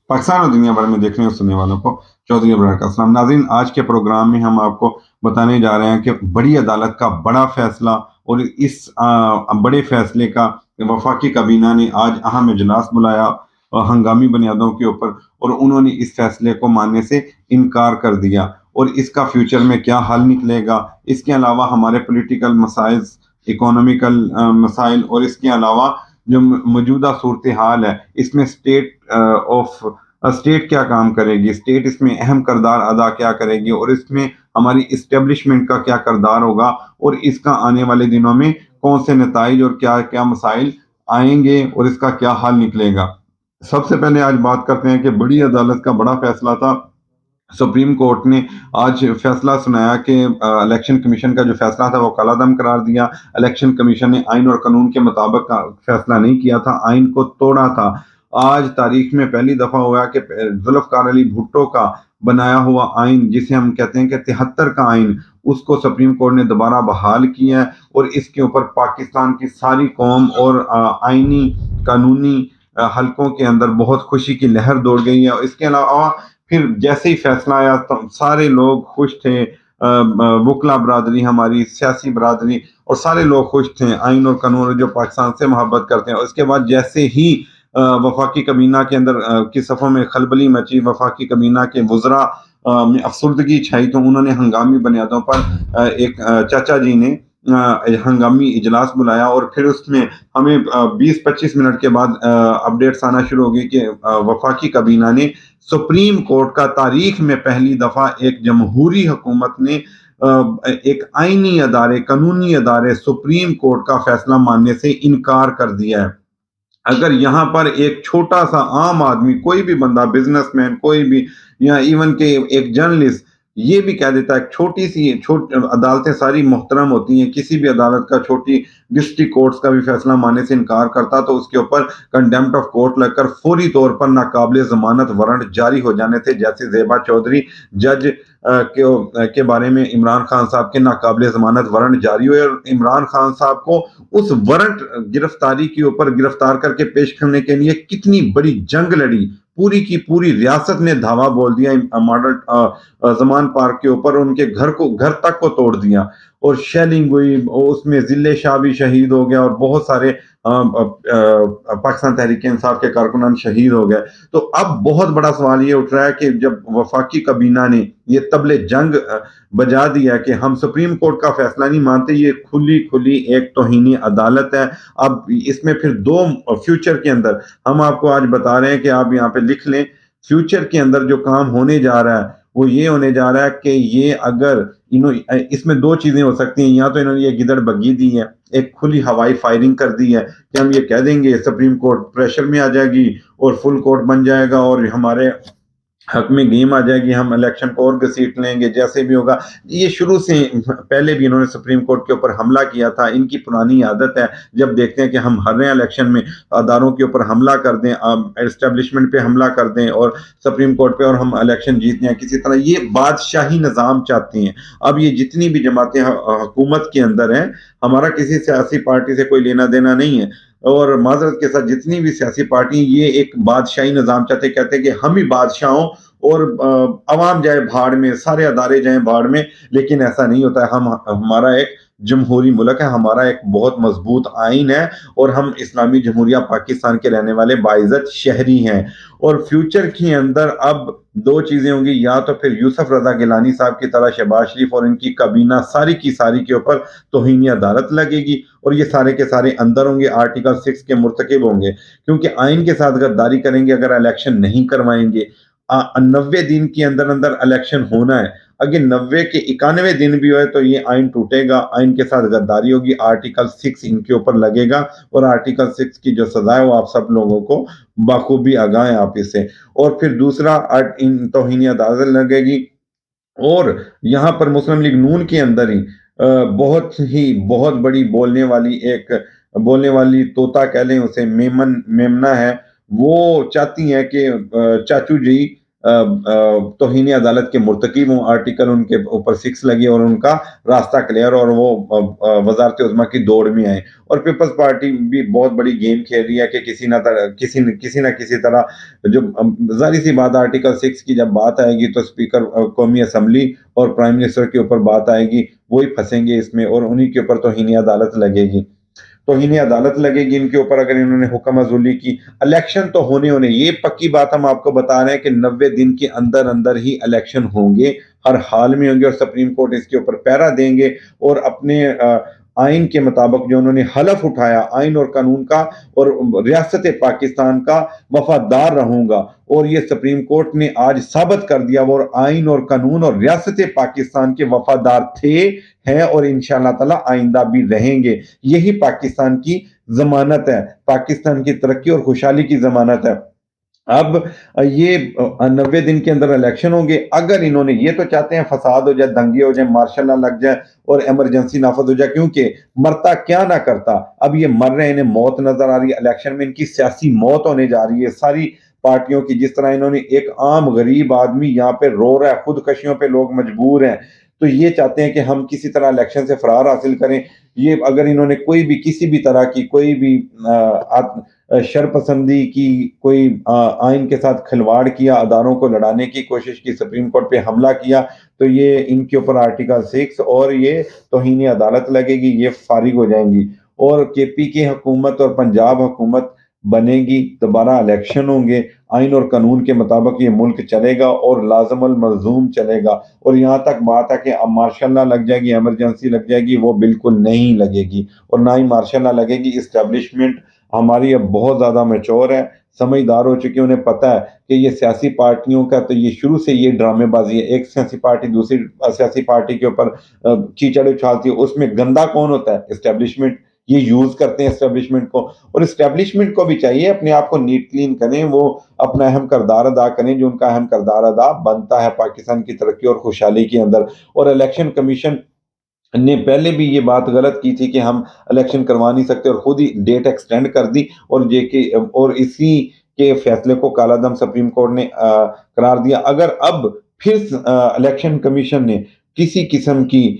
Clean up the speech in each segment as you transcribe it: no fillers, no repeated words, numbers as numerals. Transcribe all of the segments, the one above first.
पाकिस्तान और दुनिया भर में देखने और सुनने वालों को चौधरी अबरार का सलाम। नाज़रीन, आज के प्रोग्राम में हम आपको बताने जा रहे हैं कि बड़ी अदालत का बड़ा फैसला, और इस बड़े फैसले का वफाकी काबीना ने आज अहम इजलास बुलाया हंगामी बुनियादों के ऊपर, और उन्होंने इस फैसले को मानने से इनकार कर दिया। और इसका फ्यूचर में क्या हल निकलेगा, इसके अलावा हमारे पॉलिटिकल मसाइल, इकोनॉमिकल मसाइल, और इसके अलावा जो मौजूदा सूरत हाल है, इसमें स्टेट क्या काम करेगी, स्टेट इसमें अहम किरदार अदा क्या करेगी, और इसमें हमारी इस्टेब्लिशमेंट का क्या किरदार होगा, और इसका आने वाले दिनों में कौन से नताइज और क्या क्या मसाइल आएंगे, और इसका क्या हल निकलेगा। सबसे पहले आज बात करते हैं कि बड़ी अदालत का बड़ा फैसला था। सुप्रीम कोर्ट ने आज फैसला सुनाया कि इलेक्शन कमीशन का जो फैसला था वो कालादम करार दिया। इलेक्शन कमीशन ने आइन और कानून के मुताबिक का फैसला नहीं किया था, आइन को तोड़ा था। आज तारीख में पहली दफा हुआ कि जुल्फकार अली भुट्टो का बनाया हुआ आइन, जिसे हम कहते हैं कि 73 का आइन, उसको सुप्रीम कोर्ट ने दोबारा बहाल किया है। और इसके ऊपर पाकिस्तान की सारी कौम और आइनी कानूनी हलकों के अंदर बहुत खुशी की लहर दौड़ गई है। और इसके अलावा फिर जैसे ही फैसला आया तो सारे लोग खुश थे, वकला बरादरी, हमारी सियासी बरादरी, और सारे लोग खुश थे, आइन और कानून जो पाकिस्तान से मोहब्बत करते हैं। और इसके बाद जैसे ही वफाकी कबीना के अंदर की सफ़ों में खलबली मची, वफाकी कबीना के वज़रा में अफसरदगी छाई, तो उन्होंने हंगामी बुनियादों पर एक चाचा जी ने हंगामी इजलास बुलाया। और फिर उसमें हमें 20-25 मिनट के बाद अपडेट्स आना शुरू हो गई कि वफाकी कबीना ने सुप्रीम कोर्ट का तारीख में पहली दफा एक जमहूरी हुकूमत ने एक आईनी अदारे, कानूनी अदारे सुप्रीम कोर्ट का फैसला मानने से इनकार कर दिया है। अगर यहाँ पर एक छोटा सा आम आदमी, कोई भी बंदा, बिजनेसमैन, कोई भी, या इवन के एक जर्नलिस्ट ये भी कह देता है, छोटी सी अदालतें सारी मुहतरम होती हैं, किसी भी अदालत का छोटी डिस्ट्रिक्ट कोर्ट्स का भी फैसला मानने से इनकार करता तो उसके ऊपर कंटेम्प्ट ऑफ कोर्ट लगकर फौरी तौर पर नाकाबिल जमानत वारंट जारी हो जाने थे। जैसे ज़ेबा चौधरी जज के बारे में इमरान खान साहब के नाकाबिल जमानत वारंट जारी हुए, और इमरान खान साहब को उस वारंट गिरफ्तारी के ऊपर गिरफ्तार करके पेश करने के लिए कितनी बड़ी जंग लड़ी, पूरी की पूरी रियासत ने धावा बोल दिया मॉडल जमान पार्क के ऊपर, उनके घर तक को तोड़ दिया, और शेलिंग हुई, उसमें जिले शाह भी शहीद हो गया, और बहुत सारे पाकिस्तान तहरीक इंसाफ के कारकुनान शहीद हो गए। तो अब बहुत बड़ा सवाल ये उठ रहा है कि जब वफाकी कबीना ने ये तबले जंग बजा दिया कि हम सुप्रीम कोर्ट का फैसला नहीं मानते, ये खुली खुली एक तौहीनी अदालत है। अब इसमें फिर दो फ्यूचर के अंदर हम आपको आज बता रहे हैं कि आप यहाँ पे लिख लें, फ्यूचर के अंदर जो काम होने जा रहा है वो ये होने जा रहा है कि ये अगर इसमें दो चीजें हो सकती हैं। या तो इन्होंने ये गिदड़ बग्गी दी है, एक खुली हवाई फायरिंग कर दी है कि हम ये कह देंगे सुप्रीम कोर्ट प्रेशर में आ जाएगी और फुल कोर्ट बन जाएगा और हमारे हक में गेम आ जाएगी, हम इलेक्शन को और घसीट लेंगे, जैसे भी होगा। ये शुरू से पहले भी इन्होंने सुप्रीम कोर्ट के ऊपर हमला किया था, इनकी पुरानी आदत है, जब देखते हैं कि हम हर रहे हैं इलेक्शन में, अदारों के ऊपर हमला कर दें, एस्टेब्लिशमेंट पे हमला कर दें और सुप्रीम कोर्ट पे, और हम इलेक्शन जीत जाएं किसी तरह। ये बादशाही निज़ाम चाहती हैं। अब ये जितनी भी जमातें हुकूमत के अंदर हैं, हमारा किसी सियासी पार्टी से कोई लेना देना नहीं है, और माजरत के साथ जितनी भी सियासी पार्टी, ये एक बादशाही निज़ाम चाहते, कहते हैं कि हम ही बादशाह हों और अवाम जाए भाड़ में, सारे अदारे जाएं भाड़ में। लेकिन ऐसा नहीं होता है। हमारा एक जमहूरी मुल्क है, हमारा एक बहुत मजबूत आइन है, और हम इस्लामी जमहूरिया पाकिस्तान के रहने वाले बाइज्जत शहरी हैं। और फ्यूचर के अंदर अब दो चीजें होंगी, या तो फिर यूसुफ रजा गिलानी साहब की तरह शहबाज शरीफ और इनकी काबीना सारी की सारी के ऊपर तौहीनी अदालत लगेगी, और ये सारे के सारे अंदर होंगे, आर्टिकल 6 के मुर्तकिब होंगे, क्योंकि आइन के साथ गद्दारी करेंगे अगर इलेक्शन नहीं करवाएंगे। 90 दिन के अंदर अंदर इलेक्शन होना है, अगर 90 के 91 दिन भी हुए तो ये आइन टूटेगा, आइन के साथ गद्दारी होगी, आर्टिकल 6 इनके ऊपर लगेगा, और आर्टिकल 6 की जो सजा है वो आप सब लोगों को बाखूबी आगाह हैं आप इससे। और फिर दूसरा इन तौहीनी अदालत लगेगी। और यहाँ पर मुस्लिम लीग नून के अंदर ही बहुत बड़ी बोलने वाली तोता कह लें उसे, मेमना है, वो चाहती हैं कि चाचू जी توہین عدالت کے مرتکب ہوں، آرٹیکل ان کے اوپر 6 لگی اور ان کا راستہ کلیئر اور وہ وزارت عظمیٰ کی دوڑ میں آئے. اور پیپلز پارٹی بھی بہت بڑی گیم کھیل رہی ہے کہ کسی نہ کسی طرح جو ظاہر سی بات آرٹیکل 6 کی جب بات آئے گی تو اسپیکر قومی اسمبلی اور پرائم منسٹر کے اوپر بات آئے گی، وہی پھنسیں گے اس میں اور انہی کے اوپر توہین عدالت لگے گی. توہین عدالت لگے گی ان کے اوپر اگر انہوں نے حکم عزولی کی. الیکشن تو ہونے یہ پکی بات ہم آپ کو بتا رہے ہیں کہ 90 دن کے اندر اندر ہی الیکشن ہوں گے، ہر حال میں ہوں گے، اور سپریم کورٹ اس کے اوپر پیرا دیں گے اور اپنے آئین کے مطابق جو انہوں نے حلف اٹھایا آئین اور قانون کا اور ریاست پاکستان کا وفادار رہوں گا. اور یہ سپریم کورٹ نے آج ثابت کر دیا وہ آئین اور قانون اور ریاست پاکستان کے وفادار تھے، ہیں اور انشاءاللہ تعالی آئندہ بھی رہیں گے. یہی پاکستان کی ضمانت ہے، پاکستان کی ترقی اور خوشحالی کی ضمانت ہے. اب یہ 90 دن کے اندر الیکشن ہوں گے. اگر انہوں نے یہ تو چاہتے ہیں فساد ہو جائے، دنگے ہو جائیں، مارشل لا لگ جائے اور ایمرجنسی نافذ ہو جائے، کیونکہ مرتا کیا نہ کرتا. اب یہ مر رہے ہیں، انہیں موت نظر آ رہی ہے، الیکشن میں ان کی سیاسی موت ہونے جا رہی ہے ساری پارٹیوں کی. جس طرح انہوں نے ایک عام غریب آدمی یہاں پہ رو رہا ہے، خودکشیوں پہ لوگ مجبور ہیں، تو یہ چاہتے ہیں کہ ہم کسی طرح الیکشن سے فرار حاصل کریں. یہ اگر انہوں نے کوئی بھی کسی بھی طرح کی کوئی بھی شرپسندی کی، کوئی آئین کے ساتھ کھلواڑ کیا، اداروں کو لڑانے کی کوشش کی، سپریم کورٹ پہ حملہ کیا، تو یہ ان کے اوپر آرٹیکل 6 اور یہ توہین عدالت لگے گی، یہ فارغ ہو جائیں گی. اور کے پی کی حکومت اور پنجاب حکومت بنے گی، دوبارہ الیکشن ہوں گے، آئین اور قانون کے مطابق یہ ملک چلے گا اور لازم الملزوم چلے گا. اور یہاں تک بات ہے کہ اب مارشل لا لگ جائے گی، ایمرجنسی لگ جائے گی، وہ بالکل نہیں لگے گی اور نہ ہی مارشل لا لگے گی. اسٹیبلشمنٹ ہماری اب بہت زیادہ میچور ہے، سمجھدار ہو چکی، انہیں پتہ ہے کہ یہ سیاسی پارٹیوں کا تو یہ شروع سے یہ ڈرامے بازی ہے. ایک سیاسی پارٹی دوسری سیاسی پارٹی کے اوپر کیچڑ اچھالتی ہے، اس میں گندا کون ہوتا ہے؟ اسٹیبلشمنٹ. یہ یوز کرتے ہیں اسٹیبلشمنٹ کو، اور اسٹیبلشمنٹ کو بھی چاہیے اپنے آپ کو نیٹ کلین کریں، وہ اپنا اہم کردار ادا کریں جو ان کا اہم کردار ادا بنتا ہے پاکستان کی ترقی اور خوشحالی کے اندر. اور الیکشن کمیشن نے پہلے بھی یہ بات غلط کی تھی کہ ہم الیکشن کروا نہیں سکتے، اور خود ہی ڈیٹ ایکسٹینڈ کر دی، اور اسی کے فیصلے کو کالا دم سپریم کورٹ نے قرار دیا. اگر اب پھر الیکشن کمیشن نے کسی قسم کی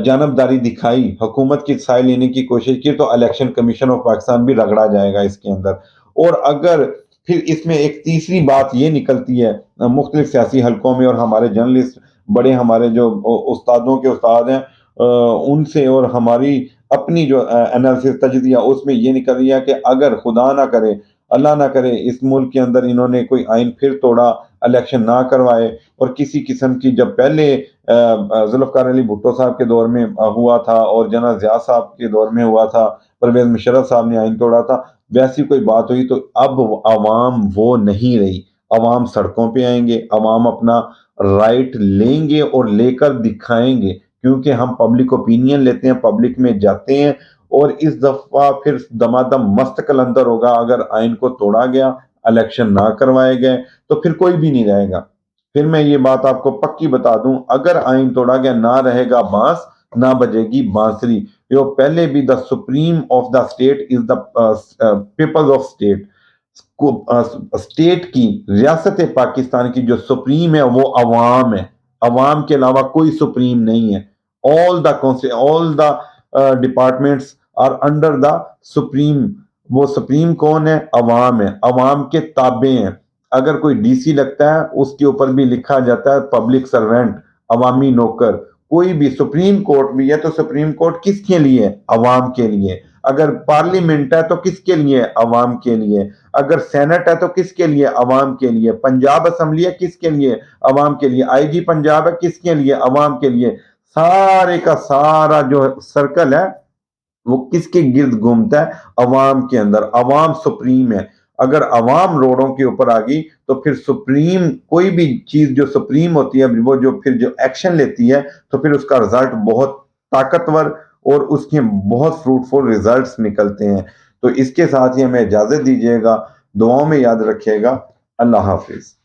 جانبداری دکھائی، حکومت کی سائے لینے کی کوشش کی، تو الیکشن کمیشن آف پاکستان بھی رگڑا جائے گا اس کے اندر. اور اگر پھر اس میں ایک تیسری بات یہ نکلتی ہے مختلف سیاسی حلقوں میں، اور ہمارے جرنلسٹ بڑے ہمارے جو استادوں کے استاد ہیں ان سے، اور ہماری اپنی جو انالیسس تجزیہ اس میں یہ نکل رہی ہے کہ اگر خدا نہ کرے، اللہ نہ کرے، اس ملک کے اندر انہوں نے کوئی آئین پھر توڑا، الیکشن نہ کروائے، اور کسی قسم کی جب پہلے ذوالفقار علی بھٹو صاحب کے دور میں ہوا تھا اور جنرل ضیاء صاحب کے دور میں ہوا تھا، پرویز مشرف صاحب نے آئین توڑا تھا، ویسی کوئی بات ہوئی تو اب عوام وہ نہیں رہی. عوام سڑکوں پہ آئیں گے، عوام اپنا رائٹ لیں گے اور لے کر دکھائیں گے، کیونکہ ہم پبلک اوپینین لیتے ہیں، پبلک میں جاتے ہیں. اور اس دفعہ پھر دمادم مست کلندر ہوگا اگر آئین کو توڑا گیا، الیکشن نہ کروائے گئے تو پھر کوئی بھی نہیں رہے گا. پھر میں یہ بات آپ کو پکی بتا دوں، اگر آئین توڑا گیا نہ رہے گا بانس، نہ بجے گی بانسری. جو پہلے بھی the supreme of the state is the peoples of state. State کی، ریاست پاکستان کی جو سپریم ہے وہ عوام ہے، عوام کے علاوہ کوئی سپریم نہیں ہے. all the departments are under the supreme. وہ سپریم کون ہے؟ عوام ہے، عوام کے تابع ہیں. اگر کوئی ڈی سی لگتا ہے اس کے اوپر بھی لکھا جاتا ہے پبلک سرونٹ، عوامی نوکر. کوئی بھی سپریم کورٹ بھی ہے تو سپریم کورٹ کس کے لیے؟ عوام کے لیے. اگر پارلیمنٹ ہے تو کس کے لیے؟ عوام کے لیے. اگر سینٹ ہے تو کس کے لیے؟ عوام کے لیے. پنجاب اسمبلی ہے کس کے لیے؟ عوام کے لیے. آئی جی پنجاب ہے کس کے لیے؟ عوام کے لیے. سارے کا سارا جو سرکل ہے وہ کس کے گرد گھومتا ہے؟ عوام کے اندر. عوام سپریم ہے. اگر عوام روڈوں کے اوپر آ گئی تو پھر سپریم، کوئی بھی چیز جو سپریم ہوتی ہے وہ جو پھر جو ایکشن لیتی ہے تو پھر اس کا رزلٹ بہت طاقتور اور اس کے بہت فروٹفل ریزلٹس نکلتے ہیں. تو اس کے ساتھ ہی ہمیں اجازت دیجیے گا، دعاؤں میں یاد رکھیے گا. اللہ حافظ.